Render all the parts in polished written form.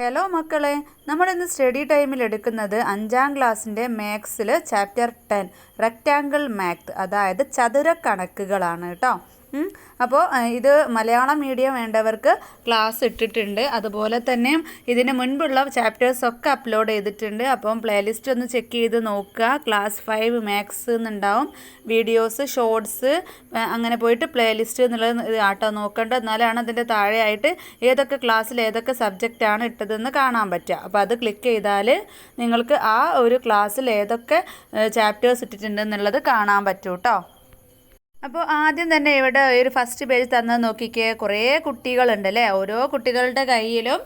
Hello മക്കളെ, നമ്മളിന്ന് study ടൈമിൽ എടുക്കുന്നത് 5ാം ക്ലാസ്സിൻ്റെ മാത്സിൽ ചാപ്റ്റർ 10 റെക്റ്റാങ്കിൾ മാത്ത്, അതായത് ചതുരക്കണക്കുകളാണ് കേട്ടോ. അപ്പോൾ ഇത് മലയാളം മീഡിയം വേണ്ടവർക്ക് ക്ലാസ് ഇട്ടിട്ടുണ്ട്. അതുപോലെ തന്നെ ഇതിന് മുൻപുള്ള ചാപ്റ്റേഴ്സൊക്കെ അപ്ലോഡ് ചെയ്തിട്ടുണ്ട്. അപ്പം പ്ലേലിസ്റ്റ് ഒന്ന് ചെക്ക് ചെയ്ത് നോക്കുക. ക്ലാസ് 5 മാത്സ് എന്നുണ്ടാവും, വീഡിയോസ്, ഷോർട്സ്, അങ്ങനെ പോയിട്ട് പ്ലേലിസ്റ്റ് എന്നുള്ളത് ആട്ടോ നോക്കേണ്ടത്. എന്നാലാണ് അതിൻ്റെ താഴെയായിട്ട് ഏതൊക്കെ ക്ലാസ്സിൽ ഏതൊക്കെ സബ്ജക്റ്റാണ് ഇട്ടതെന്ന് കാണാൻ പറ്റുക. അപ്പോൾ അത് ക്ലിക്ക് ചെയ്താൽ നിങ്ങൾക്ക് ആ ഒരു ക്ലാസ്സിൽ ഏതൊക്കെ ചാപ്റ്റേഴ്സ് ഇട്ടിട്ടുണ്ടെന്നുള്ളത് കാണാൻ പറ്റും കേട്ടോ. അപ്പോൾ ആദ്യം തന്നെ ഇവിടെ ഒരു ഫസ്റ്റ് പേജ് തന്നത് നോക്കിക്കേ. കുറേ കുട്ടികളുണ്ട് അല്ലേ. ഓരോ കുട്ടികളുടെ കയ്യിലും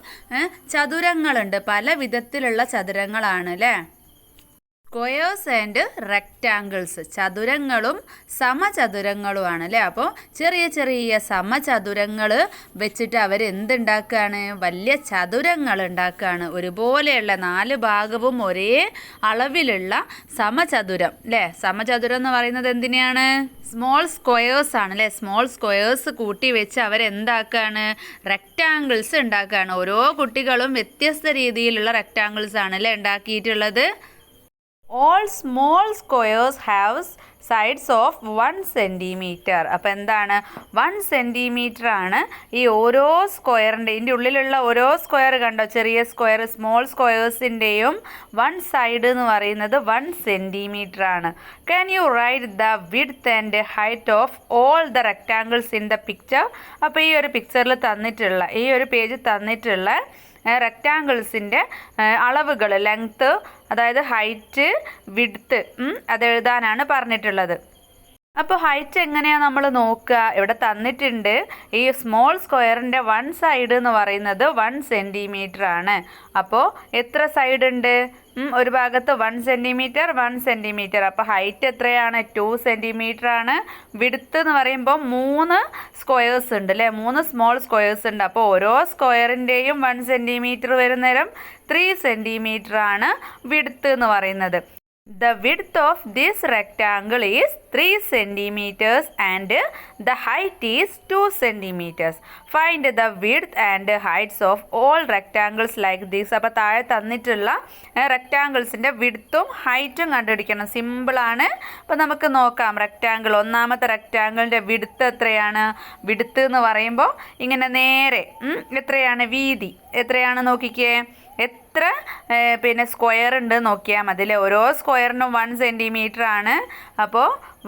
ചതുരങ്ങളുണ്ട്, പല വിധത്തിലുള്ള ചതുരങ്ങളാണ് അല്ലേ. സ്ക്വയേഴ്സ് ആൻഡ് റെക്റ്റാങ്കിൾസ്, ചതുരങ്ങളും സമചതുരങ്ങളുമാണ് അല്ലേ. അപ്പോൾ ചെറിയ ചെറിയ സമചതുരങ്ങൾ വെച്ചിട്ട് അവരെന്തുണ്ടാക്കുകയാണ്, വലിയ ചതുരങ്ങൾ ഉണ്ടാക്കുകയാണ്. ഒരുപോലെയുള്ള 4 ഭാഗവും ഒരേ അളവിലുള്ള സമചതുരം അല്ലേ. സമചതുരം എന്ന് പറയുന്നത് എന്തിനാണ്? സ്മോൾ സ്ക്വയേഴ്സ് ആണ് അല്ലേ. സ്മോൾ സ്ക്വയേഴ്സ് കൂട്ടി വെച്ച് അവരെന്താക്കുകയാണ്, റെക്റ്റാങ്കിൾസ് ഉണ്ടാക്കുകയാണ്. ഓരോ കുട്ടികളും വ്യത്യസ്ത രീതിയിലുള്ള റെക്റ്റാങ്കിൾസ് ആണ് അല്ലേ ഉണ്ടാക്കിയിട്ടുള്ളത്. All small squares have sides of 1 centimeter. അപ്പോൾ എന്താണ്, 1 centimeter ആണ് ഈ ഓരോ സ്ക്വയറിൻ്റെ. ഇതിൻ്റെ ഉള്ളിലുള്ള ഓരോ സ്ക്വയർ കണ്ടോ, ചെറിയ സ്ക്വയർ, സ്മോൾ സ്ക്വയേഴ്സിൻ്റെയും 1 സൈഡ് എന്ന് പറയുന്നത് 1 centimeter ആണ്. Can you write the width and height of all the rectangles in the picture? അപ്പോൾ ഈ ഒരു പിക്ചറിൽ തന്നിട്ടുള്ള, ഈ ഒരു പേജ് തന്നിട്ടുള്ള റെക്റ്റാങ്കിൾസിൻ്റെ അളവുകൾ, ലെങ്ത്ത്, അതായത് ഹൈറ്റ്, വിഡ്ത്ത്, അത് എഴുതാനാണ് പറഞ്ഞിട്ടുള്ളത്. അപ്പോൾ ഹൈറ്റ് എങ്ങനെയാണ് നമ്മൾ നോക്കുക? ഇവിടെ തന്നിട്ടുണ്ട്. ഈ സ്മോൾ സ്ക്വയറിൻ്റെ 1 സൈഡ് എന്ന് പറയുന്നത് 1 centimeter ആണ്. അപ്പോൾ എത്ര സൈഡ് ഉണ്ട്? ഒരു ഭാഗത്ത് 1 centimeter, 1 centimeter. അപ്പോൾ ഹൈറ്റ് എത്രയാണ്? 2 centimeter ആണ്. വിഡ്ത്ത് എന്ന് പറയുമ്പോൾ 3 സ്ക്വയേഴ്സ് ഉണ്ട് അല്ലേ, 3 സ്മോൾ സ്ക്വയേഴ്സ് ഉണ്ട്. അപ്പോൾ ഓരോ സ്ക്വയറിൻ്റെയും 1 centimeter വരുന്നേരം 3 centimeter ആണ് വിഡ്ത്ത് എന്ന് പറയുന്നത്. The width of this rectangle is 3 centimeters and the height is 2 centimeters. Find the width and heights of all rectangles like this. അപ്പോൾ താഴെ തന്നിട്ടുള്ള റെക്റ്റാങ്കിൾസിൻ്റെ വിഡ്ത്തും ഹൈറ്റും കണ്ടുപിടിക്കണം. സിമ്പിളാണ്. അപ്പോൾ നമുക്ക് നോക്കാം. റെക്റ്റാങ്കിൾ, ഒന്നാമത്തെ റെക്റ്റാങ്കിളിൻ്റെ വിഡ്ത്ത് എത്രയാണ്? വിഡ്ത്ത് എന്ന് പറയുമ്പോൾ ഇങ്ങനെ നേരെ എത്രയാണ്, വീതി എത്രയാണ് നോക്കിക്കേ. എത്ര സ്ക്വയർ ഉണ്ട് നോക്കിയാൽ മതി അല്ലേ. ഓരോ സ്ക്വയറിനും 1 centimeter ആണ്. അപ്പോൾ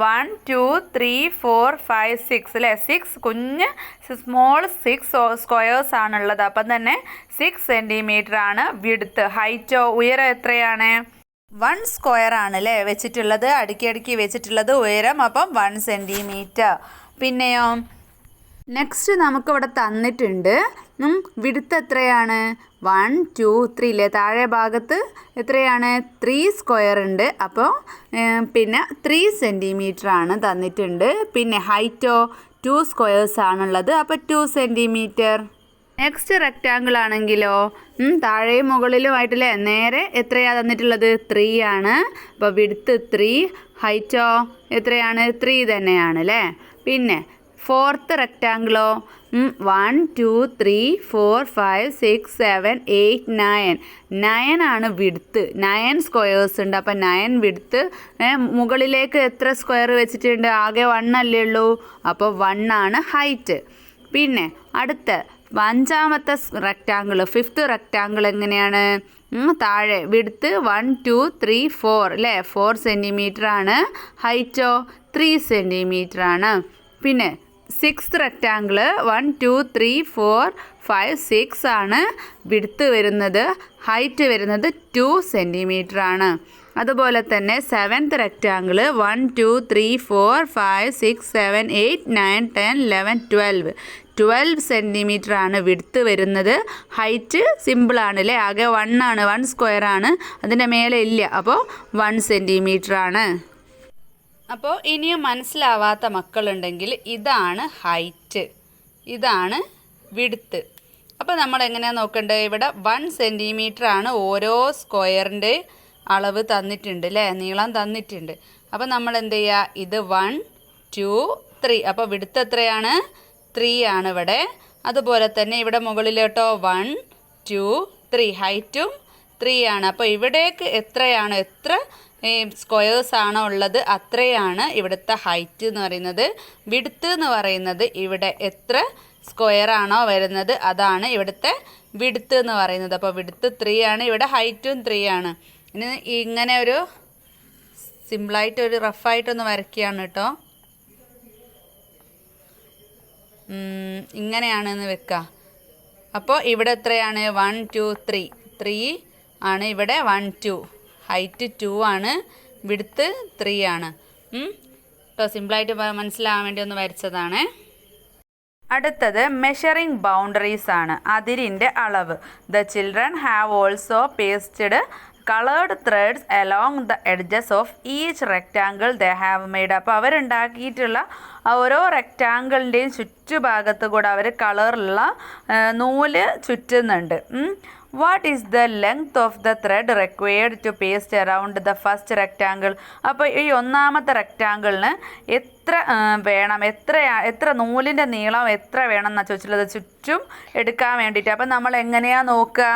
1 2 3 4 5 6 അല്ലേ. 6 കുഞ്ഞ് സ്മോൾ 6 സ്ക്വയേഴ്സ് ആണുള്ളത്. അപ്പം തന്നെ 6 centimeter ആണ് വിഡ്ത്ത്. ഹൈറ്റോ, ഉയരം എത്രയാണ്? 1 സ്ക്വയർ ആണ് അല്ലേ വെച്ചിട്ടുള്ളത്, അടുക്കി വെച്ചിട്ടുള്ളത് ഉയരം. അപ്പം 1 centimeter. പിന്നെയോ നെക്സ്റ്റ് നമുക്കിവിടെ തന്നിട്ടുണ്ട് വിഡ്ത്ത് എത്രയാണ്? 1 2 3 അല്ലേ. താഴെ ഭാഗത്ത് എത്രയാണ്? 3 സ്ക്വയർ ഉണ്ട്. അപ്പോൾ പിന്നെ 3 centimeter ആണ് തന്നിട്ടുണ്ട്. പിന്നെ ഹൈറ്റോ 2 സ്ക്വയേഴ്സ് ആണുള്ളത്. അപ്പോൾ 2 centimeter. നെക്സ്റ്റ് റെക്റ്റാങ്കിൾ ആണെങ്കിലോ താഴെയും മുകളിലുമായിട്ടല്ലേ, നേരെ എത്രയാണ് തന്നിട്ടുള്ളത്? 3 ആണ്. അപ്പോൾ വിഡ്ത്ത് 3, ഹൈറ്റോ എത്രയാണ്? 3 തന്നെയാണ് അല്ലേ. പിന്നെ ഫോർത്ത് റെക്റ്റാങ്കിളോ 1 2 3 4 5 6 7 8 9 9 ആണ് വിഡ്ത്ത്. 9 സ്ക്വയേഴ്സ് ഉണ്ട്. അപ്പം 9 വിഡ്ത്ത്. മുകളിലേക്ക് എത്ര സ്ക്വയർ വെച്ചിട്ടുണ്ട്? ആകെ 1 അല്ലേ ഉള്ളൂ. അപ്പോൾ 1 ആണ് ഹൈറ്റ്. പിന്നെ അടുത്ത 5ാമത്തെ റെക്റ്റാങ്കിൾ, 5th റെക്റ്റാങ്കിൾ എങ്ങനെയാണ്? താഴെ വിഡ്ത്ത് 1 2 3 4 അല്ലേ, 4 centimeter ആണ്. ഹൈറ്റോ 3 centimeter ആണ്. പിന്നെ 6th റെക്റ്റാങ്കിൾ 1 2 3 4 5 6 ആണ് വിഡ്ത്ത് വരുന്നത്. ഹൈറ്റ് വരുന്നത് 2 centimeter ആണ്. അതുപോലെ തന്നെ 7th റെക്റ്റാങ്കിൾ 1 2 3 4 5 6 7 8 9 10 11 12 centimeter ആണ് വിഡ്ത്ത് വരുന്നത്. ഹൈറ്റ് സിമ്പിളാണ് അല്ലേ, ആകെ 1 ആണ്, 1 സ്ക്വയർ ആണ്, അതിൻ്റെ മേലെ ഇല്ല. അപ്പോൾ 1 centimeter ആണ്. അപ്പോൾ ഇനിയും മനസ്സിലാവാത്ത മക്കളുണ്ടെങ്കിൽ ഇതാണ് ഹൈറ്റ്, ഇതാണ് വിഡ്ത്ത്. അപ്പോൾ നമ്മൾ എങ്ങനെയാണ് നോക്കേണ്ടത്? ഇവിടെ 1 centimeter ആണ് ഓരോ സ്ക്വയറിൻ്റെ അളവ് തന്നിട്ടുണ്ട് അല്ലേ, നീളം തന്നിട്ടുണ്ട്. അപ്പോൾ നമ്മൾ എന്ത് ചെയ്യുക? ഇത് 1 2 3. അപ്പോൾ വിഡ്ത്ത് എത്രയാണ്? 3 ആണ് ഇവിടെ. അതുപോലെ തന്നെ ഇവിടെ മുകളിലോട്ടോ 1 2 3, ഹൈറ്റും 3 ആണ്. അപ്പോൾ ഇവിടേക്ക് എത്രയാണോ, എത്ര സ്ക്വയേഴ്സ് ആണോ ഉള്ളത് അത്രയാണ് ഇവിടുത്തെ ഹൈറ്റ് എന്ന് പറയുന്നത്. വിഡ്ത്ത് എന്ന് പറയുന്നത് ഇവിടെ എത്ര സ്ക്വയർ ആണോ വരുന്നത് അതാണ് ഇവിടുത്തെ വിഡ്ത്ത് എന്ന് പറയുന്നത്. അപ്പോൾ വിഡ്ത്ത് 3 ആണ്, ഇവിടെ ഹൈറ്റും 3 ആണ്. ഇനി ഇങ്ങനെ ഒരു സിമ്പിളായിട്ട് ഒരു റഫായിട്ടൊന്ന് വരയ്ക്കുകയാണ് കേട്ടോ. ഇങ്ങനെയാണെന്ന് വെക്കുക. അപ്പോൾ ഇവിടെ എത്രയാണ്? 1 2 3 ആണ് ഇവിടെ. 1 2 ഹൈറ്റ് 2 ആണ്, വിഡ്ത്ത് 3 ആണ് കേട്ടോ. സിമ്പിളായിട്ട് മനസ്സിലാകാൻ വേണ്ടി ഒന്ന് വരച്ചതാണ്. അടുത്തത് മെഷറിംഗ് ബൗണ്ടറീസ് ആണ്, അതിരിൻ്റെ അളവ്. The children have also pasted coloured threads along the edges of each rectangle they have made. അപ്പോൾ അവരുണ്ടാക്കിയിട്ടുള്ള ഓരോ റെക്റ്റാങ്കിളിൻ്റെയും ചുറ്റുഭാഗത്ത് കൂടെ അവർ കളറുള്ള നൂല് ചുറ്റുന്നുണ്ട്. What is the length of the thread required to paste around the first rectangle. അപ്പോൾ ഈ ഒന്നാമത്തെ റെക്റ്റാങ്കിളിന് എത്ര വേണം, എത്ര നൂലിൻ്റെ നീളം എത്ര വേണം എന്നാണ് ചോദിച്ചിട്ടുള്ളത്, ചുറ്റും എടുക്കാൻ വേണ്ടിയിട്ട്. അപ്പം നമ്മൾ എങ്ങനെയാണ് നോക്കുക?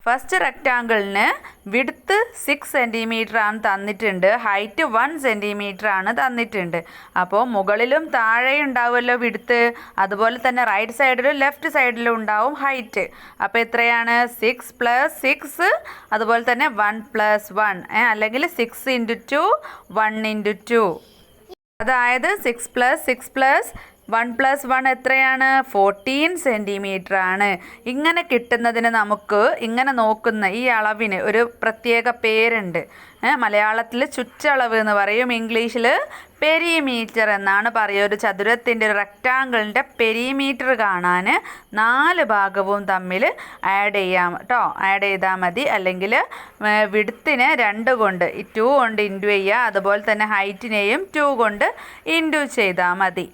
ഫസ്റ്റ് റെക്റ്റാങ്കിളിന് വിഡ്ത്ത് 6 സെൻറ്റിമീറ്റർ ആണ് തന്നിട്ടുണ്ട്, ഹൈറ്റ് 1 സെൻറ്റിമീറ്റർ ആണ് തന്നിട്ടുണ്ട്. അപ്പോൾ മുകളിലും താഴെയും ഉണ്ടാവുമല്ലോ വിഡ്ത്ത്, അതുപോലെ തന്നെ റൈറ്റ് സൈഡിലും ലെഫ്റ്റ് സൈഡിലും ഉണ്ടാവും ഹൈറ്റ്. അപ്പോൾ എത്രയാണ്? 6 + 6, അതുപോലെ തന്നെ 1 + 1, അല്ലെങ്കിൽ 6 × 2 1 × 2. അതായത് 6 + 6 + 1 + 1 എത്രയാണ്? 14 സെൻറ്റിമീറ്റർ ആണ്. ഇങ്ങനെ കിട്ടുന്നതിന് നമുക്ക് ഇങ്ങനെ നോക്കുന്ന ഈ അളവിന് ഒരു പ്രത്യേക പേരുണ്ട്. മലയാളത്തിൽ ചുറ്റളവ് എന്ന് പറയും, ഇംഗ്ലീഷിൽ പെരിമീറ്റർ എന്നാണ് പറയുക. ഒരു ചതുരത്തിൻ്റെ, ഒരു റെക്റ്റാങ്കിളിൻ്റെ പെരിമീറ്റർ കാണാൻ 4 ഭാഗവും തമ്മിൽ ആഡ് ചെയ്യാം കേട്ടോ. ആഡ് ചെയ്താൽ മതി. അല്ലെങ്കിൽ വിഡ്ത്തിനെ 2 കൊണ്ട് 2 കൊണ്ട് ഇൻറ്റു ചെയ്യുക, അതുപോലെ തന്നെ ഹൈറ്റിനെയും 2 കൊണ്ട് ഇൻറ്റു ചെയ്താൽ മതി.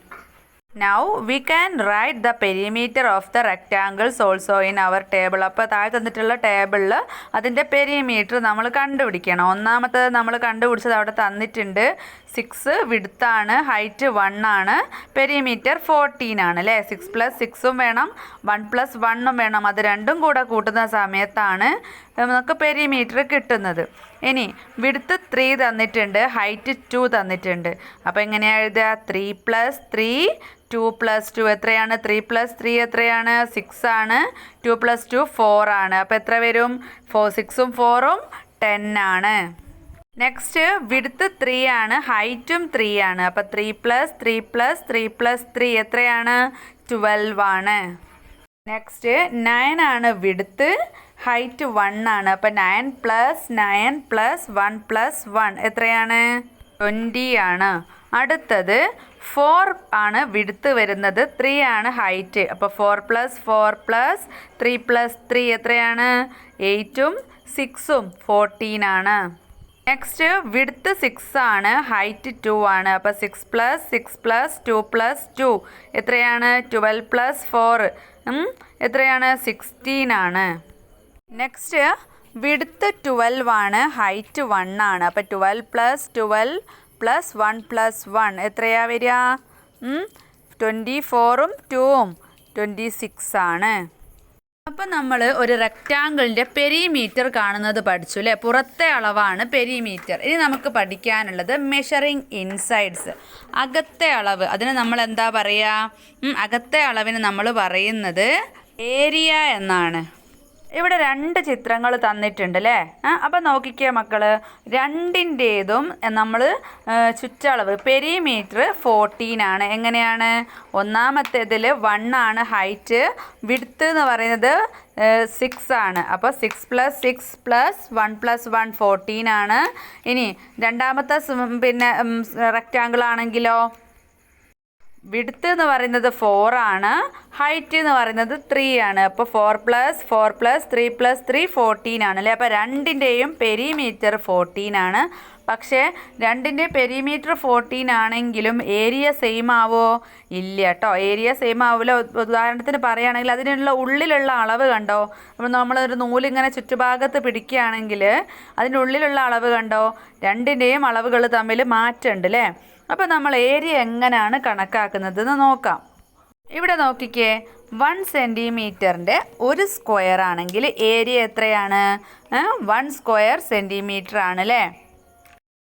Now we can write the perimeter of the rectangles also in our table. അപ്പോൾ താഴെ തന്നിട്ടുള്ള ടേബിളിൽ അതിൻ്റെ പെരിമീറ്റർ നമ്മൾ കണ്ടുപിടിക്കണം. ഒന്നാമത്തത് നമ്മൾ കണ്ടുപിടിച്ചത് അവിടെ തന്നിട്ടുണ്ട്. 6 വിഡ്ത്താണ്, ഹൈറ്റ് 1 ആണ്, പെരിമീറ്റർ 14 ആണ് അല്ലേ. 6 + 6 വേണം, 1 + 1 വേണം. അത് രണ്ടും കൂടെ കൂട്ടുന്ന സമയത്താണ് നമുക്ക് പെരിമീറ്റർ കിട്ടുന്നത്. ഇനി വിഡ്ത്ത് 3 തന്നിട്ടുണ്ട്, ഹൈറ്റ് 2 തന്നിട്ടുണ്ട്. അപ്പോൾ എങ്ങനെയാണ് എഴുതുക? 3 + 3 2 + 2 എത്രയാണ്? 3 + 3 എത്രയാണ്? 6 ആണ്. 2 + 2 4 ആണ്. അപ്പോൾ എത്ര വരും? 6 ഉം 4 ഉം 10 ആണ്. നെക്സ്റ്റ് വിഡ്ത്ത് 3 ആണ്, ഹൈറ്റും 3 ആണ്. അപ്പോൾ 3 + 3 + 3 + 3 എത്രയാണ്? 12 ആണ്. നെക്സ്റ്റ് 9 ആണ് വിഡ്ത്ത്, ഹൈറ്റ് 1 ആണ്. അപ്പോൾ 9 + 9 + 1 + 1 എത്രയാണ്? 20 ആണ്. അടുത്തത് 4 ആണ് വിഡ്ത്ത് വരുന്നത്, 3 ആണ് ഹൈറ്റ്. അപ്പോൾ 4 + 4 + 3 + 3 എത്രയാണ്? 8 ഉം 6 ഉം 14 ആണ്. നെക്സ്റ്റ് വിഡ്ത്ത് 6 ആണ്, ഹൈറ്റ് 2 ആണ്. അപ്പോൾ 6 + 6 + 2 + 2 എത്രയാണ്? 12 + 4 എത്രയാണ്? 16 ആണ്. നെക്സ്റ്റ് വിഡ്ത്ത് 12 ആണ്, ഹൈറ്റ് 1 ആണ്. അപ്പോൾ 12 + 12 + 1 + 1 എത്രയാണ് വരിക? 24 ഉം 2 ഉം 26 ആണ്. അപ്പോൾ നമ്മൾ ഒരു റെക്റ്റാങ്കിളിൻ്റെ പെരിമീറ്റർ കാണുന്നത് പഠിച്ചു അല്ലേ. പുറത്തെ അളവാണ് പെരിമീറ്റർ. ഇനി നമുക്ക് പഠിക്കാനുള്ളത് മെഷറിങ് ഇൻസൈഡ്സ്, അകത്തെ അളവ്. അതിന് നമ്മൾ എന്താ പറയുക? അകത്തെ അളവിന് നമ്മൾ പറയുന്നത് ഏരിയ എന്നാണ്. ഇവിടെ 2 ചിത്രങ്ങൾ തന്നിട്ടുണ്ട് അല്ലേ. അപ്പം നോക്കിക്കുക മക്കൾ, രണ്ടിൻ്റേതും നമ്മൾ ചുറ്റളവ് പെരിമീറ്റർ 14 ആണ്. എങ്ങനെയാണ്? ഒന്നാമത്തേതിൽ 1 ആണ് ഹൈറ്റ്, വിഡ്ത്ത് എന്ന് പറയുന്നത് 6 ആണ്. അപ്പോൾ 6 + 6 + 1 + 1 14 ആണ്. ഇനി രണ്ടാമത്തെ റെക്റ്റാങ്കിൾ ആണെങ്കിലോ വിഡ്ത്ത് എന്ന് പറയുന്നത് 4 ആണ്, ഹൈറ്റ് എന്ന് പറയുന്നത് 3 ആണ്. അപ്പോൾ 4 + 4 + 3 + 3 14 ആണ് അല്ലേ. അപ്പോൾ രണ്ടിൻ്റെയും പെരിമീറ്റർ 14 ആണ്. പക്ഷേ രണ്ടിൻ്റെയും പെരിമീറ്റർ 14 ആണെങ്കിലും ഏരിയ സെയിം ആവോ? ഇല്ല കേട്ടോ, ഏരിയ സെയിം ആവില്ല. ഉദാഹരണത്തിന് പറയുകയാണെങ്കിൽ അതിനുള്ള ഉള്ളിലുള്ള അളവ് കണ്ടോ? അപ്പോൾ നമ്മളൊരു നൂലിങ്ങനെ ചുറ്റുഭാഗത്ത് പിടിക്കുകയാണെങ്കിൽ അതിൻ്റെ ഉള്ളിലുള്ള അളവ് കണ്ടോ? രണ്ടിൻ്റെയും അളവുകൾ തമ്മിൽ മാറ്റമുണ്ട് അല്ലേ. അപ്പോൾ നമ്മൾ ഏരിയ എങ്ങനെയാണ് കണക്കാക്കുന്നതെന്ന് നോക്കാം. ഇവിടെ നോക്കിക്കേ, 1 സെൻറ്റിമീറ്ററിൻ്റെ ഒരു സ്ക്വയർ ആണെങ്കിൽ ഏരിയ എത്രയാണ്? 1 സ്ക്വയർ സെൻറ്റിമീറ്റർ ആണ് അല്ലേ?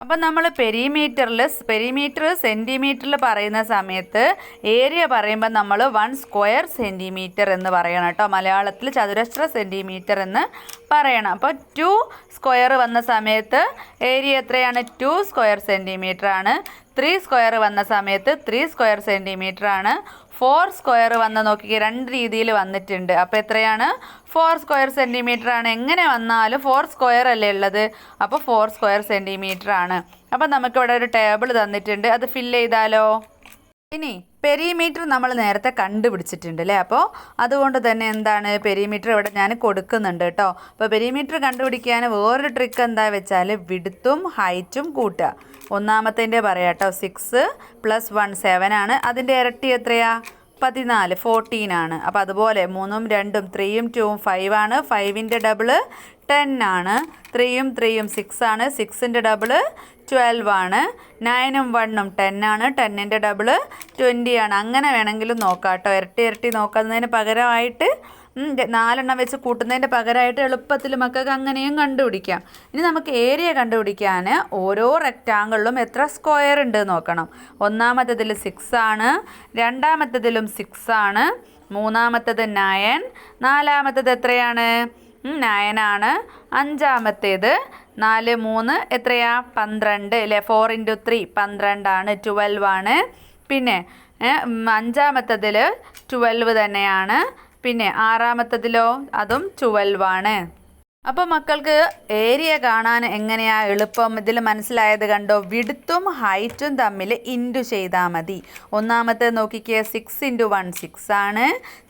അപ്പം നമ്മൾ പെരിമീറ്റർ സെൻറ്റിമീറ്ററിൽ പറയുന്ന സമയത്ത് ഏരിയ പറയുമ്പോൾ നമ്മൾ 1 സ്ക്വയർ സെൻറ്റിമീറ്റർ എന്ന് പറയണം കേട്ടോ. മലയാളത്തിൽ ചതുരശ്ര സെൻറ്റിമീറ്റർ എന്ന് പറയണം. അപ്പോൾ 2 സ്ക്വയർ വന്ന സമയത്ത് ഏരിയ എത്രയാണ്? 2 സ്ക്വയർ സെൻറ്റിമീറ്റർ ആണ്. 3 സ്ക്വയർ വന്ന സമയത്ത് 3 സ്ക്വയർ സെൻറ്റിമീറ്റർ ആണ്. 4 സ്ക്വയർ വന്ന നോക്കിക്കുക, 2 രീതിയിൽ വന്നിട്ടുണ്ട്. അപ്പോൾ എത്രയാണ്? 4 സ്ക്വയർ സെൻറ്റിമീറ്റർ ആണ്. എങ്ങനെ വന്നാലും 4 സ്ക്വയർ അല്ലേ ഉള്ളത്, അപ്പോൾ 4 സ്ക്വയർ സെൻറ്റിമീറ്റർ ആണ്. അപ്പോൾ നമുക്കിവിടെ ഒരു ടേബിൾ തന്നിട്ടുണ്ട്, അത് ഫില്ല് ചെയ്താലോ? ഇനി പെരിമീറ്റർ നമ്മൾ നേരത്തെ കണ്ടുപിടിച്ചിട്ടുണ്ട് അല്ലേ? അപ്പോൾ അതുകൊണ്ട് തന്നെ എന്താണ്, പെരിമീറ്റർ ഇവിടെ ഞാൻ കൊടുക്കുന്നുണ്ട് കേട്ടോ. അപ്പോൾ പെരിമീറ്റർ കണ്ടുപിടിക്കാൻ വേറൊരു ട്രിക്ക് എന്താ വെച്ചാൽ വിഡ്ത്തും ഹൈറ്റും കൂട്ടുക. ഒന്നാമത്തേൻ്റെ പറയാം കേട്ടോ. 6 + 1 7 ആണ്. അതിൻ്റെ ഇരട്ടി എത്രയാ? 14 14 ആണ്. അപ്പോൾ അതുപോലെ 3ഉം 2ഉം 3ഉം 2ഉം 5 ആണ്. 5ൻ്റെ ഡബിള് 10 ആണ്. 3ഉം 3ഉം 6 ആണ്. 6ൻ്റെ ഡബിള് 12 ആണ്. 9ഉം 1ഉം 10 ആണ്. 10ൻ്റെ ഡബിള് 20 ആണ്. അങ്ങനെ വേണമെങ്കിലും നോക്കാം കേട്ടോ. ഇരട്ടി നോക്കുന്നതിന് പകരമായിട്ട് 4 വെച്ച് കൂട്ടുന്നതിൻ്റെ പകരമായിട്ട് എളുപ്പത്തിൽ മക്കൾക്ക് അങ്ങനെയും കണ്ടുപിടിക്കാം. ഇനി നമുക്ക് ഏരിയ കണ്ടുപിടിക്കാൻ ഓരോ റെക്റ്റാങ്കിളിലും എത്ര സ്ക്വയർ ഉണ്ട് നോക്കണം. ഒന്നാമത്തേതിൽ 6 ആണ്. രണ്ടാമത്തേതിലും 6 ആണ്. മൂന്നാമത്തേത് 9. നാലാമത്തേത് എത്രയാണ്? 9 ആണ്. അഞ്ചാമത്തേത് 4 3 എത്രയാ? 12 അല്ലേ? 4 × 3 12 ആണ്. 12 ആണ്. പിന്നെ അഞ്ചാമത്തേതിൽ 12 തന്നെയാണ്. പിന്നെ ആറാമത്തേതിലോ അതും 12 ആണ്. അപ്പോൾ മക്കൾക്ക് ഏരിയ കാണാൻ എങ്ങനെയാ എളുപ്പം? ഇതിൽ മനസ്സിലായത് കണ്ടോ? വിഡ്ത്തും ഹൈറ്റും തമ്മിൽ ഇൻറ്റു ചെയ്താൽ മതി. ഒന്നാമത്തെ നോക്കിക്കേ, 6 × 1 6 ആണ്.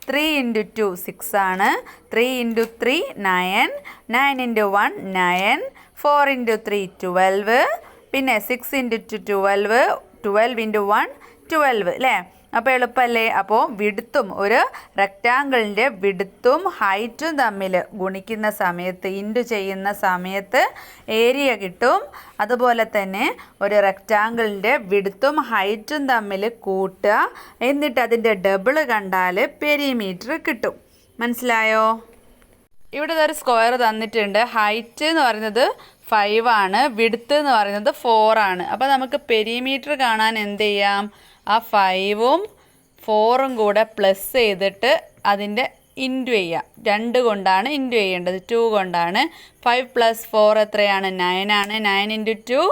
3 × 2 6 ആണ്. 3 × 3 9. 9 × 1 9. 4 × 3 12. പിന്നെ 6 × 2 12. 12 × 1 12 അല്ലേ? അപ്പോൾ എളുപ്പമല്ലേ? അപ്പോൾ വിഡ്ത്തും ഒരു റെക്റ്റാങ്കിളിൻ്റെ വിഡ്ത്തും ഹൈറ്റും തമ്മിൽ ഗുണിക്കുന്ന സമയത്ത്, ഇൻറ്റു ചെയ്യുന്ന സമയത്ത് ഏരിയ കിട്ടും. അതുപോലെ തന്നെ ഒരു റെക്റ്റാങ്കിളിൻ്റെ വിഡ്ത്തും ഹൈറ്റും തമ്മിൽ കൂട്ടുക, എന്നിട്ട് അതിൻ്റെ ഡബിൾ കണ്ടാൽ പെരിമീറ്റർ കിട്ടും. മനസ്സിലായോ? ഇവിടെ ഒരു സ്ക്വയർ തന്നിട്ടുണ്ട്. ഹൈറ്റ് എന്ന് പറയുന്നത് 5 ആണ്. വിഡ്ത്ത് എന്ന് പറയുന്നത് 4 ആണ്. അപ്പോൾ നമുക്ക് പെരിമീറ്റർ കാണാൻ എന്ത് ചെയ്യാം? ആ 5ഉം 4ഉം കൂടെ പ്ലസ് ചെയ്തിട്ട് അതിൻ്റെ ഇൻറ്റു ചെയ്യാം. 2 കൊണ്ടാണ് ഇൻറ്റു ചെയ്യേണ്ടത്, 2 കൊണ്ടാണ്. 5 + 4 എത്രയാണ്? 9 ആണ്. 9 × 2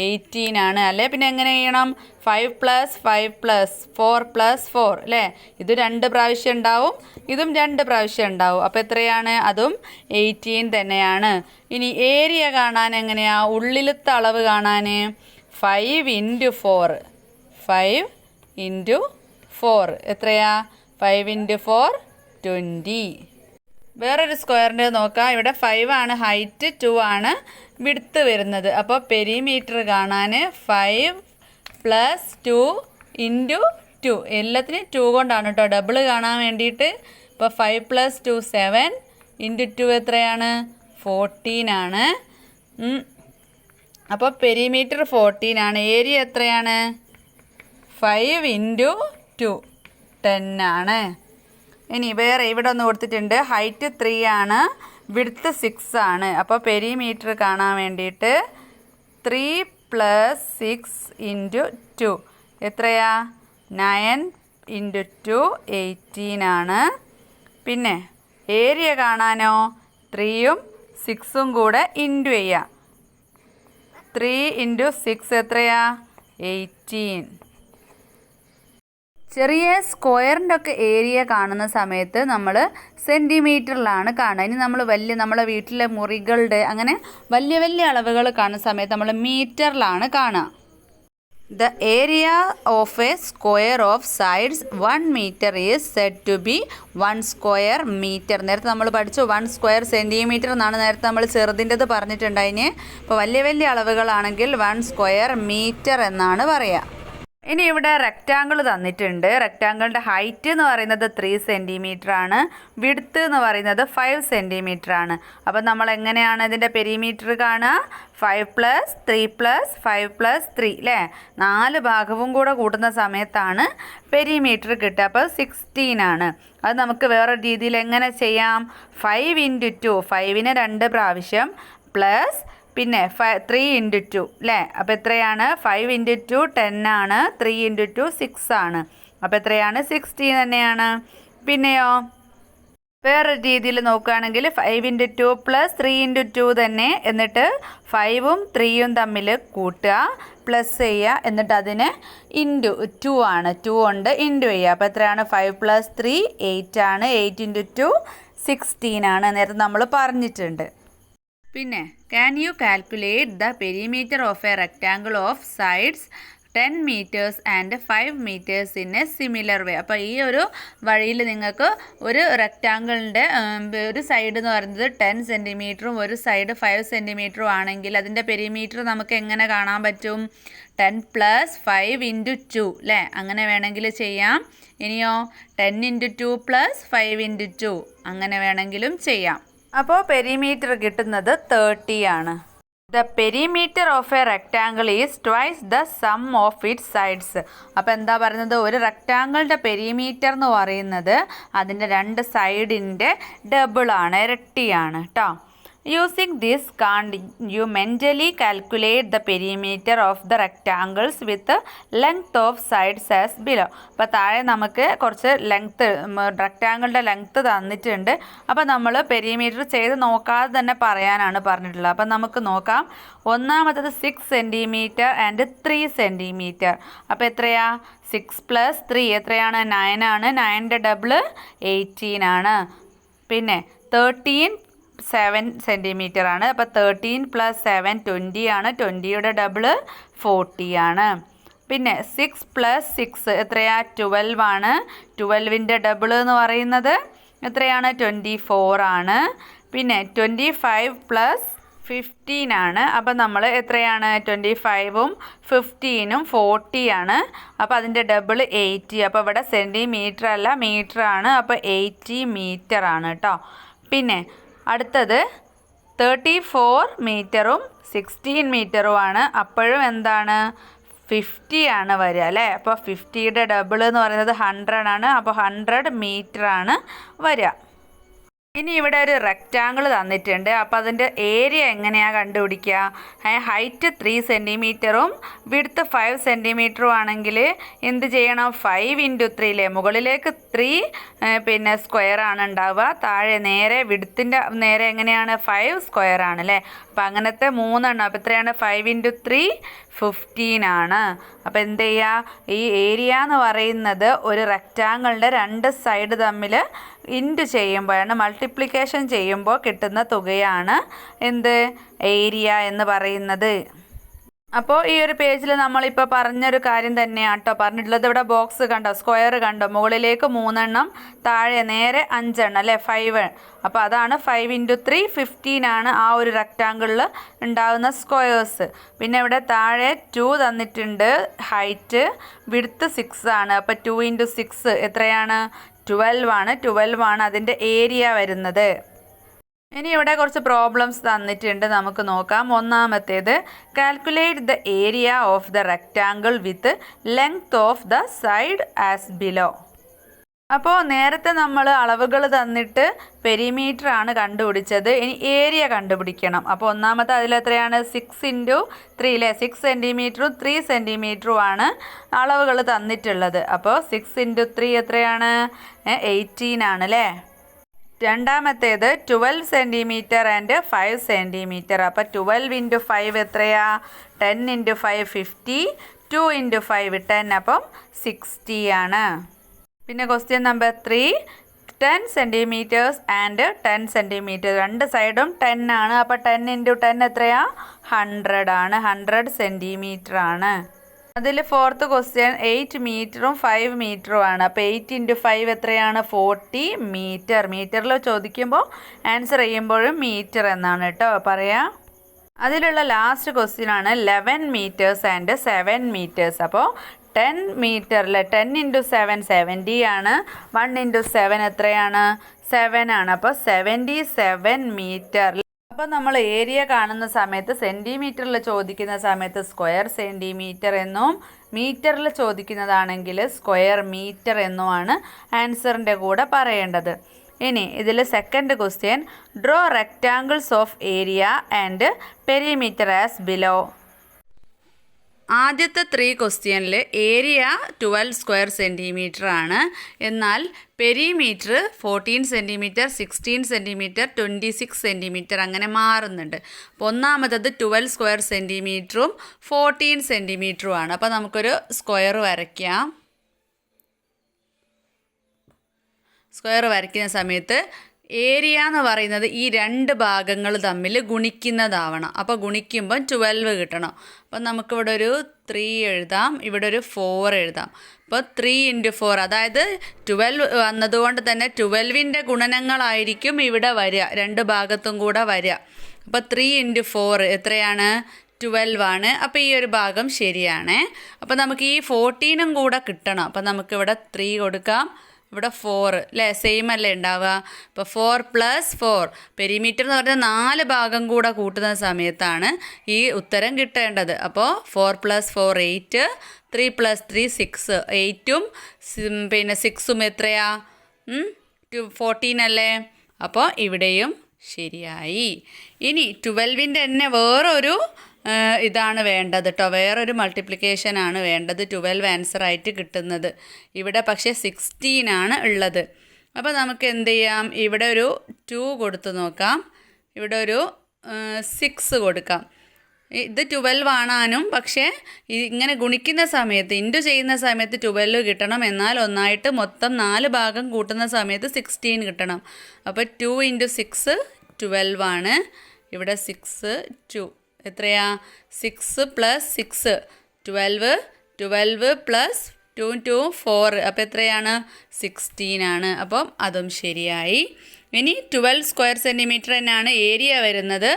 18 ആണ് അല്ലേ? പിന്നെ എങ്ങനെ ചെയ്യണം? 5 + 5 + 4 + 4 അല്ലേ? ഇത് 2 പ്രാവശ്യം ഉണ്ടാവും, ഇതും 2 പ്രാവശ്യം ഉണ്ടാവും. അപ്പോൾ എത്രയാണ്? അതും 18 തന്നെയാണ്. ഇനി ഏരിയ കാണാൻ എങ്ങനെയാ? ഉള്ളിലത്തെ അളവ് കാണാൻ 5 × 4 5 × 4 എത്രയാ? 5 × 4 20. വേറൊരു സ്ക്വയറിൻ്റെ നോക്കാം. ഇവിടെ 5 ആണ് ഹൈറ്റ്, 2 ആണ് വിഡ്ത്ത് വരുന്നത്. അപ്പോൾ പെരിമീറ്റർ കാണാൻ 5 + 2 × 2 എല്ലാത്തിനും 2 കൊണ്ടാണ് കേട്ടോ, ഡബിൾ കാണാൻ വേണ്ടിയിട്ട്. ഇപ്പോൾ 5 + 2 7 × 2 എത്രയാണ്? 14 ആണ്. അപ്പോൾ പെരിമീറ്റർ 14 ആണ്. ഏരിയ എത്രയാണ്? 5 × 2 10 ആണ്. ഇനി വേറെ ഇവിടെ ഒന്ന് കൊടുത്തിട്ടുണ്ട്. ഹൈറ്റ് 3 ആണ്, വിഡ്ത്ത് 6 ആണ്. അപ്പോൾ പെരിമീറ്റർ കാണാൻ വേണ്ടിയിട്ട് 3 + 6 × 2 എത്രയാ? 9 × 2 18 ആണ്. പിന്നെ ഏരിയ കാണാനോ 3ഉം 6ഉം കൂടെ ഇൻറ്റു ചെയ്യാം. 3 × 6 എത്രയാ? 18. ചെറിയ സ്ക്വയറിൻ്റെ ഒക്കെ ഏരിയ കാണുന്ന സമയത്ത് നമ്മൾ സെൻറ്റിമീറ്ററിലാണ് കാണുക. ഇനി നമ്മൾ നമ്മളെ വീട്ടിലെ മുറികളുടെ അങ്ങനെ വലിയ അളവുകൾ കാണുന്ന സമയത്ത് നമ്മൾ മീറ്ററിലാണ് കാണുക. The area of a square of sides 1 metre is said to be 1 square metre. നേരത്തെ നമ്മൾ പഠിച്ചു 1 സ്ക്വയർ സെൻറ്റിമീറ്റർ എന്നാണ് നേരത്തെ നമ്മൾ ചെറുതിൻ്റെത് പറഞ്ഞിട്ടുണ്ടായിന്. അപ്പോൾ വലിയ അളവുകളാണെങ്കിൽ 1 സ്ക്വയർ മീറ്റർ എന്നാണ് പറയുക. ഇനി ഇവിടെ റെക്റ്റാങ്കിൾ തന്നിട്ടുണ്ട്. റെക്റ്റാങ്കിളിൻ്റെ ഹൈറ്റ് എന്ന് പറയുന്നത് 3 സെൻറ്റിമീറ്റർ ആണ്, വിഡ്ത്ത് എന്ന് പറയുന്നത് 5 സെൻറ്റിമീറ്റർ ആണ്. അപ്പോൾ നമ്മൾ എങ്ങനെയാണ് ഇതിൻ്റെ പെരിമീറ്റർ കാണുക? 5 + 3 + 5 + 3 അല്ലേ? 4 ഭാഗവും കൂടെ കൂട്ടുന്ന സമയത്താണ് പെരിമീറ്റർ കിട്ടുക. അപ്പോൾ 16 ആണ്. അത് നമുക്ക് വേറെ രീതിയിൽ എങ്ങനെ ചെയ്യാം? 5 × 2, 5നെ 2 പ്രാവശ്യം പ്ലസ് പിന്നെ 3 × 2 അല്ലേ? അപ്പോൾ എത്രയാണ്? 5 × 2 10 ആണ്, 3 × 2 6 ആണ്. അപ്പോൾ എത്രയാണ്? 16 തന്നെയാണ്. പിന്നെയോ വേറെ രീതിയിൽ നോക്കുകയാണെങ്കിൽ 5 × 2 + 3 × 2 തന്നെ, എന്നിട്ട് 5ഉം 3യും തമ്മിൽ കൂട്ടുക, പ്ലസ് ചെയ്യുക, എന്നിട്ട് അതിന് ഇൻറ്റു 2 ആണ്, 2 കൊണ്ട് ഇൻറ്റു ചെയ്യുക. അപ്പോൾ എത്രയാണ്? 5 + 3 8 ആണ്, 8 × 2 16 ആണ്. നേരത്തെ നമ്മൾ പറഞ്ഞിട്ടുണ്ട്. പിന്നെ can you calculate the perimeter of a rectangle of sides 10 metres and 5 metres in a similar way. അപ്പോൾ ഈ ഒരു വഴിയിൽ നിങ്ങൾക്ക് ഒരു റെക്റ്റാങ്കിളിൻ്റെ ഒരു സൈഡ് എന്ന് പറയുന്നത് 10 സെൻറ്റിമീറ്ററും ഒരു സൈഡ് 5 സെൻറ്റിമീറ്ററും ആണെങ്കിൽ അതിൻ്റെ പെരിമീറ്റർ നമുക്ക് എങ്ങനെ കാണാൻ പറ്റും? 10 + 5 × 2 അല്ലേ? അങ്ങനെ വേണമെങ്കിൽ ചെയ്യാം. ഇനിയോ 10 × 2 + 5 × 2 അങ്ങനെ വേണമെങ്കിലും ചെയ്യാം. അപ്പോൾ പെരിമീറ്റർ കിട്ടുന്നത് 30 ആണ്. The perimeter of a rectangle is twice the sum of its sides. അപ്പോൾ എന്താ പറയുന്നത്? ഒരു റെക്റ്റാങ്കിളിൻ്റെ പെരിമീറ്റർ എന്ന് പറയുന്നത് അതിൻ്റെ 2 സൈഡിൻ്റെ ഡബിളാണ്, ഇരട്ടിയാണ് കേട്ടോ. Using this, can't you mentally calculate the perimeter of the rectangles with the length of sides as below? അപ്പോൾ താഴെ നമുക്ക് കുറച്ച് റെക്റ്റാങ്കിളിൻ്റെ ലെങ്ത്ത് തന്നിട്ടുണ്ട്. അപ്പോൾ നമ്മൾ പെരിമീറ്റർ ചെയ്ത് നോക്കാതെ തന്നെ പറയാനാണ് പറഞ്ഞിട്ടുള്ളത്. അപ്പോൾ നമുക്ക് നോക്കാം. ഒന്നാമത്തത് 6 സെൻറ്റിമീറ്റർ ആൻഡ് 3 സെൻറ്റിമീറ്റർ. അപ്പോൾ എത്രയാ? 6 + 3 എത്രയാണ്? 9 ആണ്. 9ൻ്റെ ഡബിൾ 18 ആണ്. പിന്നെ 13 7 സെൻറ്റിമീറ്റർ ആണ്. അപ്പോൾ 13 + 7 20 ആണ്. 20യുടെ ഡബിൾ 40 ആണ്. പിന്നെ 6 + 6 എത്രയാ? 12 ആണ്. 12ൻ്റെ ഡബിൾ എന്ന് പറയുന്നത് എത്രയാണ്? 24 ആണ്. പിന്നെ 25 + 15 ആണ്. അപ്പോൾ നമ്മൾ എത്രയാണ്? 25ഉം 15ഉം 40 ആണ്. അപ്പോൾ അതിൻ്റെ ഡബിൾ 80. അപ്പോൾ ഇവിടെ സെൻറ്റിമീറ്റർ അല്ല, മീറ്റർ ആണ്. അപ്പോൾ 80 മീറ്റർ ആണ് കേട്ടോ. പിന്നെ അടുത്തത് 34 മീറ്ററും 16 മീറ്ററുമാണ്. അപ്പോഴും എന്താണ്? 50 ആണ് വരിക അല്ലേ? അപ്പോൾ 50യുടെ ഡബിൾ എന്ന് പറയുന്നത് 100 ആണ്. അപ്പോൾ 100 മീറ്റർ ആണ് വരിക. ഇനി ഇവിടെ ഒരു റെക്റ്റാങ്കിൾ തന്നിട്ടുണ്ട്. അപ്പോൾ അതിൻ്റെ ഏരിയ എങ്ങനെയാണ് കണ്ടുപിടിക്കുക? ഹൈറ്റ് 3 സെൻറ്റിമീറ്ററും വിഡ്ത്ത് 5 സെൻറ്റിമീറ്ററും ആണെങ്കിൽ എന്ത് ചെയ്യണം? 5 × 3 അല്ലേ? മുകളിലേക്ക് 3 പിന്നെ സ്ക്വയർ ആണ് ഉണ്ടാവുക, താഴെ നേരെ വിഡ്ത്തിൻ്റെ നേരെ എങ്ങനെയാണ്? 5 സ്ക്വയർ ആണ് അല്ലേ? അപ്പോൾ അങ്ങനത്തെ 3 എണ്ണം. അപ്പോൾ എത്രയാണ്? 5 × 3 15 ആണ്. അപ്പോൾ എന്ത് ചെയ്യുക? ഈ ഏരിയ എന്ന് പറയുന്നത് ഒരു റെക്റ്റാങ്കിളിൻ്റെ 2 സൈഡ് തമ്മിൽ ഇൻറ്റു ചെയ്യുമ്പോഴാണ്, മൾട്ടിപ്ലിക്കേഷൻ ചെയ്യുമ്പോൾ കിട്ടുന്ന തുകയാണ് എന്ത്? ഏരിയ എന്ന് പറയുന്നത്. അപ്പോൾ ഈ ഒരു പേജിൽ നമ്മളിപ്പോൾ പറഞ്ഞൊരു കാര്യം തന്നെയാണ് കേട്ടോ പറഞ്ഞിട്ടുള്ളത്. ഇവിടെ ബോക്സ് കണ്ടോ? സ്ക്വയർ കണ്ടോ? മുകളിലേക്ക് 3 എണ്ണം, താഴെ നേരെ 5 എണ്ണം അല്ലേ? 5. അപ്പോൾ അതാണ് 5 × 3 15 ആണ് ആ ഒരു റെക്റ്റാങ്കിളിൽ ഉണ്ടാകുന്ന സ്ക്വയേഴ്സ്. പിന്നെ ഇവിടെ താഴെ 2 തന്നിട്ടുണ്ട് ഹൈറ്റ്, വിഡ്ത്ത് 6 ആണ്. അപ്പോൾ 2 × 6 എത്രയാണ്? 12 ആണ്. 12 ആണ് അതിൻ്റെ ഏരിയ വരുന്നത്. ഇനി ഇവിടെ കുറച്ച് പ്രോബ്ലംസ് തന്നിട്ടുണ്ട്, നമുക്ക് നോക്കാം. ഒന്നാമത്തേത് calculate the area of the rectangle with length of the side as below. അപ്പോൾ നേരത്തെ നമ്മൾ അളവുകൾ തന്നിട്ട് പെരിമീറ്റർ ആണ് കണ്ടുപിടിച്ചത്. ഇനി ഏരിയ കണ്ടുപിടിക്കണം. അപ്പോൾ ഒന്നാമത്തെ അതിലെത്രയാണ്? 6 × 3 അല്ലേ? 6 സെൻറ്റിമീറ്ററും 3 സെൻറ്റിമീറ്ററും ആണ് അളവുകൾ തന്നിട്ടുള്ളത്. അപ്പോൾ 6 × 3 എത്രയാണ്? 18 ആണ് അല്ലേ? രണ്ടാമത്തേത് 12 സെൻറ്റിമീറ്റർ ആൻഡ് 5 സെൻറ്റിമീറ്റർ. അപ്പോൾ 12 × 5 എത്രയാ? 10 × 5 50, 2 × 5 10, അപ്പം 60 ആണ്. പിന്നെ question number 3, 10 centimetres and 10 centimetre. 2 സൈഡും 10 ആണ്. അപ്പോൾ 10 × 10 എത്രയാ? 100 ആണ്. 100 സെൻറ്റിമീറ്റർ ആണ്. അതിൽ ഫോർത്ത് ക്വസ്റ്റ്യൻ 8 മീറ്ററും 5 മീറ്ററും ആണ്. അപ്പോൾ 8 × 5 എത്രയാണ്? 40 മീറ്റർ. മീറ്ററിൽ ചോദിക്കുമ്പോൾ ആൻസർ ചെയ്യുമ്പോഴും മീറ്റർ എന്നാണ് കേട്ടോ പറയാം. അതിലുള്ള ലാസ്റ്റ് ക്വസ്റ്റ്യൻ ആണ് 11 മീറ്റേഴ്സ് ആൻഡ് 7 മീറ്റേഴ്സ്. അപ്പോൾ 10 മീറ്റർ അല്ലേ, 10 × 7 70 ആണ്. 1 × 7 എത്രയാണ്? 7 ആണ്. അപ്പോൾ 77 മീറ്റർ. അപ്പോൾ നമ്മൾ ഏരിയ കാണുന്ന സമയത്ത് സെൻറ്റിമീറ്ററിൽ ചോദിക്കുന്ന സമയത്ത് സ്ക്വയർ സെൻറ്റിമീറ്റർ എന്നും മീറ്ററിൽ ചോദിക്കുന്നതാണെങ്കിൽ സ്ക്വയർ മീറ്റർ എന്നുമാണ് ആൻസറിൻ്റെ കൂടെ പറയേണ്ടത്. ഇനി ഇതിൽ second question, draw rectangles of area and perimeter as below. ആദ്യത്തെ 3 ക്വസ്റ്റ്യനിൽ ഏരിയ 12 സ്ക്വയർ സെൻറ്റിമീറ്റർ ആണ്. എന്നാൽ പെരിമീറ്റർ 14 സെൻറ്റിമീറ്റർ, 16 സെൻറ്റിമീറ്റർ, 26 സെൻറ്റിമീറ്റർ അങ്ങനെ മാറുന്നുണ്ട്. അപ്പോൾ ഒന്നാമത്തത് 12 സ്ക്വയർ സെൻറ്റിമീറ്ററും 14 സെൻറ്റിമീറ്ററുമാണ്. അപ്പോൾ നമുക്കൊരു സ്ക്വയർ വരയ്ക്കാം. സ്ക്വയർ വരയ്ക്കുന്ന സമയത്ത് ഏരിയ എന്ന് പറയുന്നത് ഈ 2 ഭാഗങ്ങൾ തമ്മിൽ ഗുണിക്കുന്നതാവണം. അപ്പോൾ ഗുണിക്കുമ്പം 12 കിട്ടണം. അപ്പോൾ നമുക്കിവിടെ ഒരു 3 എഴുതാം, ഇവിടെ ഒരു 4 എഴുതാം. അപ്പോൾ 3 × 4 അതായത് 12 വന്നതുകൊണ്ട് തന്നെ 12ൻ്റെ ഗുണനങ്ങളായിരിക്കും ഇവിടെ വരിക, 2 ഭാഗത്തും കൂടെ വരിക. അപ്പോൾ 3 × 4 എത്രയാണ്? 12 ആണ്. അപ്പോൾ ഈ ഒരു ഭാഗം ശരിയാണ്. അപ്പോൾ നമുക്ക് ഈ 14ഉം കൂടെ കിട്ടണം. അപ്പോൾ നമുക്കിവിടെ 3 കൊടുക്കാം, ഇവിടെ 4 അല്ലേ, സെയിം അല്ലേ ഉണ്ടാവുക. അപ്പോൾ 4 + 4 പെരിമീറ്റർ എന്ന് പറഞ്ഞാൽ 4 ഭാഗം കൂടെ കൂട്ടുന്ന സമയത്താണ് ഈ ഉത്തരം കിട്ടേണ്ടത്. അപ്പോൾ 4 + 4 8, 3 + 3 6, 8ഉം പിന്നെ 6ഉം എത്രയാ? 14 അല്ലേ. അപ്പോൾ ഇവിടെയും ശരിയായി. ഇനി 12ൻ്റെ തന്നെ വേറൊരു ഇതാണ് വേണ്ടത് കേട്ടോ, വേറൊരു മൾട്ടിപ്ലിക്കേഷനാണ് വേണ്ടത് 12 ആൻസറായിട്ട് കിട്ടുന്നത്. ഇവിടെ പക്ഷേ 16 ആണ് ഉള്ളത്. അപ്പോൾ നമുക്ക് എന്ത് ചെയ്യാം, ഇവിടെ ഒരു 2 കൊടുത്ത് നോക്കാം, ഇവിടെ ഒരു 6 കൊടുക്കാം. ഇത് 12 ആണാനും, പക്ഷേ ഇങ്ങനെ ഗുണിക്കുന്ന സമയത്ത് ഇൻറ്റു ചെയ്യുന്ന സമയത്ത് 12 കിട്ടണം. എന്നാൽ ഒന്നായിട്ട് മൊത്തം 4 ഭാഗം കൂട്ടുന്ന സമയത്ത് 16 കിട്ടണം. അപ്പോൾ 2 × 6 12 ആണ്. ഇവിടെ 6 2 എത്രയാ? 6 + 6 12, 12 + 2 2 4 അപ്പോൾ എത്രയാണ്? 16 ആണ്. അപ്പം അതും ശരിയായി. ഇനി 12 സ്ക്വയർ സെൻറ്റിമീറ്റർ തന്നെയാണ് ഏരിയ വരുന്നത്.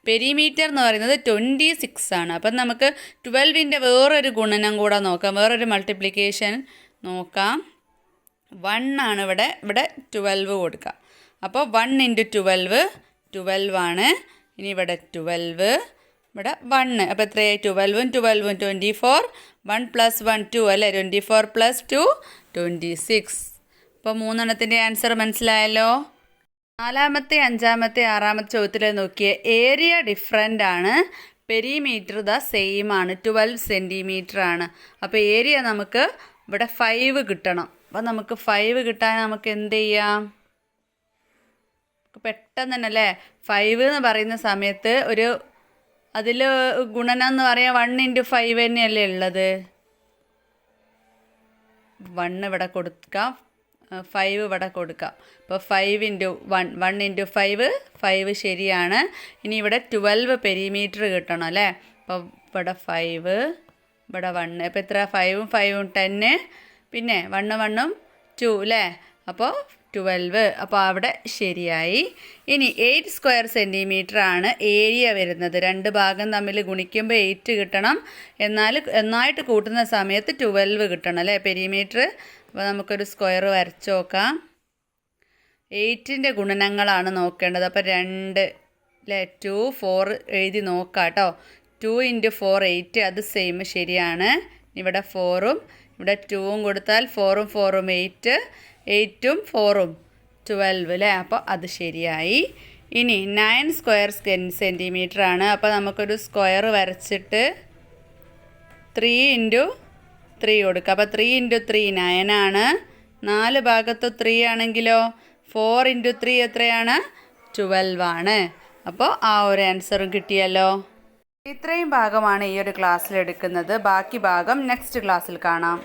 പെരിമീറ്റർ എന്ന് പറയുന്നത് 26 ആണ്. അപ്പം നമുക്ക് 12ൻ്റെ വേറൊരു ഗുണനം കൂടെ നോക്കാം, വേറൊരു മൾട്ടിപ്ലിക്കേഷൻ നോക്കാം. 1 ആണ് ഇവിടെ 12 കൊടുക്കാം. അപ്പോൾ 1 × 12 12 ആണ്. ഇനി ഇവിടെ 12, ഇവിടെ 1. അപ്പോൾ എത്രയായി? 12ഉം 12ഉം 24, 1 + 1 2 അല്ലേ, 24 + 2 26. അപ്പോൾ 3 ആൻസർ മനസ്സിലായല്ലോ. 4ാമത്തെ 5ാമത്തെ 6ാമത്തെ ചോദ്യത്തിൽ നോക്കിയ ഏരിയ ഡിഫറൻ്റ് ആണ്, പെരിമീറ്റർ സെയിം ആണ്, 12 സെൻറ്റിമീറ്റർ ആണ്. അപ്പോൾ ഏരിയ നമുക്ക് ഇവിടെ 5 കിട്ടണം. അപ്പോൾ നമുക്ക് 5 കിട്ടാൻ നമുക്ക് എന്ത് ചെയ്യാം? പെട്ടെന്ന് തന്നെ അല്ലേ, 5 എന്ന് പറയുന്ന സമയത്ത് ഒരു അതിൽ ഗുണനം എന്ന് പറയാൻ 1 × 5 തന്നെയല്ലേ ഉള്ളത്. 1 ഇവിടെ കൊടുക്കാം, 5 ഇവിടെ കൊടുക്കാം. അപ്പോൾ 5 × 1 1 × 5 5 ശരിയാണ്. ഇനി ഇവിടെ 12 പെരിമീറ്റർ കിട്ടണം അല്ലേ. അപ്പോൾ ഇവിടെ 5 ഇവിടെ 1. അപ്പോൾ എത്ര? 5ഉം 5ഉം 10, പിന്നെ 1 1ഉം 2 അല്ലേ. അപ്പോൾ 12. അപ്പോൾ അവിടെ ശരിയായി. ഇനി 8 സ്ക്വയർ സെൻറ്റിമീറ്റർ ആണ് ഏരിയ വരുന്നത്. 2 ഭാഗം തമ്മിൽ ഗുണിക്കുമ്പോൾ 8 കിട്ടണം. എന്നാൽ ഒന്നായിട്ട് കൂട്ടുന്ന സമയത്ത് 12 കിട്ടണം അല്ലേ പെരിമീറ്റർ. അപ്പോൾ നമുക്കൊരു സ്ക്വയർ വരച്ച് നോക്കാം. 8ൻ്റെ ഗുണനങ്ങളാണ് നോക്കേണ്ടത്. അപ്പോൾ 2 അല്ലേ, 2 4 എഴുതി നോക്കാം കേട്ടോ. 2 × 4 8, അത് സെയിം ശരിയാണ്. ഇവിടെ 4ഉം ഇവിടെ 2ഉം കൊടുത്താൽ 4ഉം 4ഉം 8, 8ഉം 4ഉം 12 അല്ലേ. അപ്പോൾ അത് ശരിയായി. ഇനി 9 സ്ക്വയർ സെൻറ്റിമീറ്റർ ആണ്. അപ്പോൾ നമുക്കൊരു സ്ക്വയർ വരച്ചിട്ട് 3 × 3 കൊടുക്കുക. അപ്പോൾ 3 × 3 9 ആണ്. 4 ഭാഗത്ത് 3 ആണെങ്കിലോ 4 × 3 എത്രയാണ്? 12 ആണ്. അപ്പോൾ ആ ഒരു ആൻസറും കിട്ടിയല്ലോ. ഇത്രയും ഭാഗമാണ് ഈ ഒരു ക്ലാസ്സിൽ എടുക്കുന്നത്. ബാക്കി ഭാഗം നെക്സ്റ്റ് ക്ലാസ്സിൽ കാണാം.